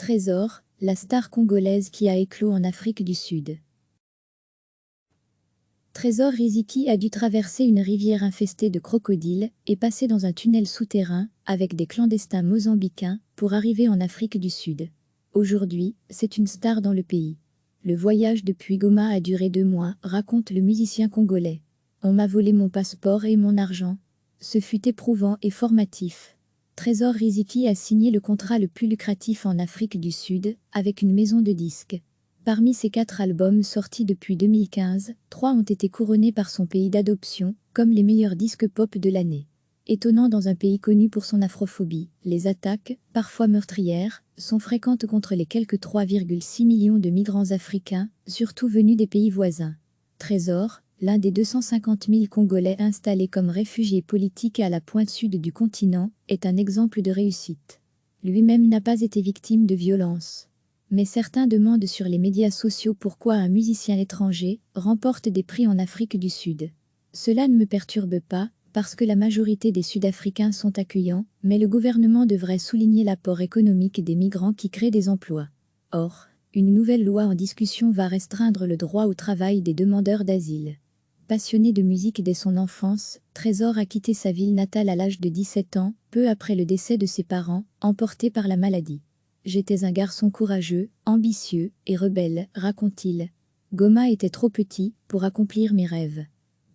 Trésor, la star congolaise qui a éclos en Afrique du Sud. Trésor Riziki a dû traverser une rivière infestée de crocodiles et passer dans un tunnel souterrain avec des clandestins mozambicains pour arriver en Afrique du Sud. Aujourd'hui, c'est une star dans le pays. Le voyage depuis Goma a duré 2 mois, raconte le musicien congolais. On m'a volé mon passeport et mon argent. Ce fut éprouvant et formatif. Trésor Riziki a signé le contrat le plus lucratif en Afrique du Sud, avec une maison de disques. Parmi ses 4 albums sortis depuis 2015, 3 ont été couronnés par son pays d'adoption, comme les meilleurs disques pop de l'année. Étonnant dans un pays connu pour son afrophobie, les attaques, parfois meurtrières, sont fréquentes contre les quelques 3,6 millions de migrants africains, surtout venus des pays voisins. Trésor, l'un des 250 000 Congolais installés comme réfugiés politiques à la pointe sud du continent, est un exemple de réussite. Lui-même n'a pas été victime de violence. Mais certains demandent sur les médias sociaux pourquoi un musicien étranger remporte des prix en Afrique du Sud. Cela ne me perturbe pas, parce que la majorité des Sud-Africains sont accueillants, mais le gouvernement devrait souligner l'apport économique des migrants qui créent des emplois. Or, une nouvelle loi en discussion va restreindre le droit au travail des demandeurs d'asile. Passionné de musique dès son enfance, Trésor a quitté sa ville natale à l'âge de 17 ans, peu après le décès de ses parents, emporté par la maladie. J'étais un garçon courageux, ambitieux et rebelle, raconte-t-il. Goma était trop petit pour accomplir mes rêves.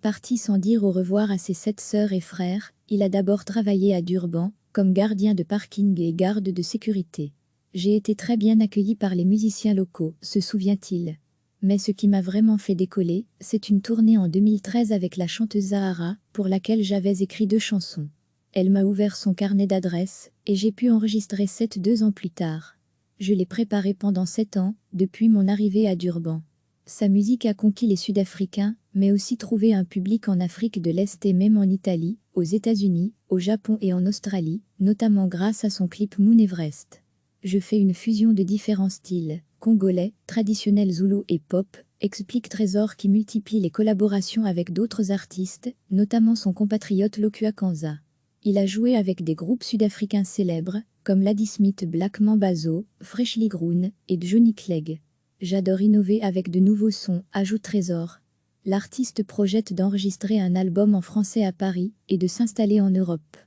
Parti sans dire au revoir à ses 7 sœurs et frères, il a d'abord travaillé à Durban, comme gardien de parking et garde de sécurité. J'ai été très bien accueilli par les musiciens locaux, se souvient-il. Mais ce qui m'a vraiment fait décoller, c'est une tournée en 2013 avec la chanteuse Zahara, pour laquelle j'avais écrit 2 chansons. Elle m'a ouvert son carnet d'adresses, et j'ai pu enregistrer 7 2 ans plus tard. Je l'ai préparé pendant 7 ans, depuis mon arrivée à Durban. Sa musique a conquis les Sud-Africains, mais aussi trouvé un public en Afrique de l'Est et même en Italie, aux États-Unis, au Japon et en Australie, notamment grâce à son clip Moon Everest. Je fais une fusion de différents styles, congolais, traditionnel zoulou et pop, explique Trésor qui multiplie les collaborations avec d'autres artistes, notamment son compatriote Lokua Kanza. Il a joué avec des groupes sud-africains célèbres, comme Ladysmith Black Mambazo, Freshly Grown et Johnny Clegg. J'adore innover avec de nouveaux sons, ajoute Trésor. L'artiste projette d'enregistrer un album en français à Paris et de s'installer en Europe.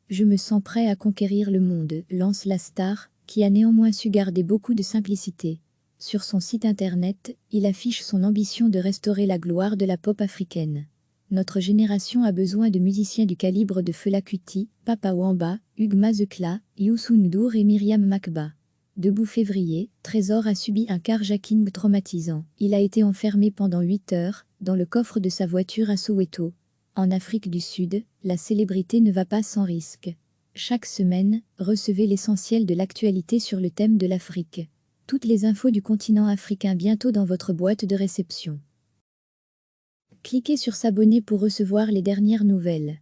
Je me sens prêt à conquérir le monde, lance la star, qui a néanmoins su garder beaucoup de simplicité. Sur son site internet, il affiche son ambition de restaurer la gloire de la pop africaine. Notre génération a besoin de musiciens du calibre de Fela Kuti, Papa Wemba, Hugues Mazekla, Youssou N'Dour et Myriam Makeba. Debout février, Trésor a subi un carjacking traumatisant. Il a été enfermé pendant 8 heures, dans le coffre de sa voiture à Soweto. En Afrique du Sud, la célébrité ne va pas sans risque. Chaque semaine, recevez l'essentiel de l'actualité sur le thème de l'Afrique. Toutes les infos du continent africain bientôt dans votre boîte de réception. Cliquez sur s'abonner pour recevoir les dernières nouvelles.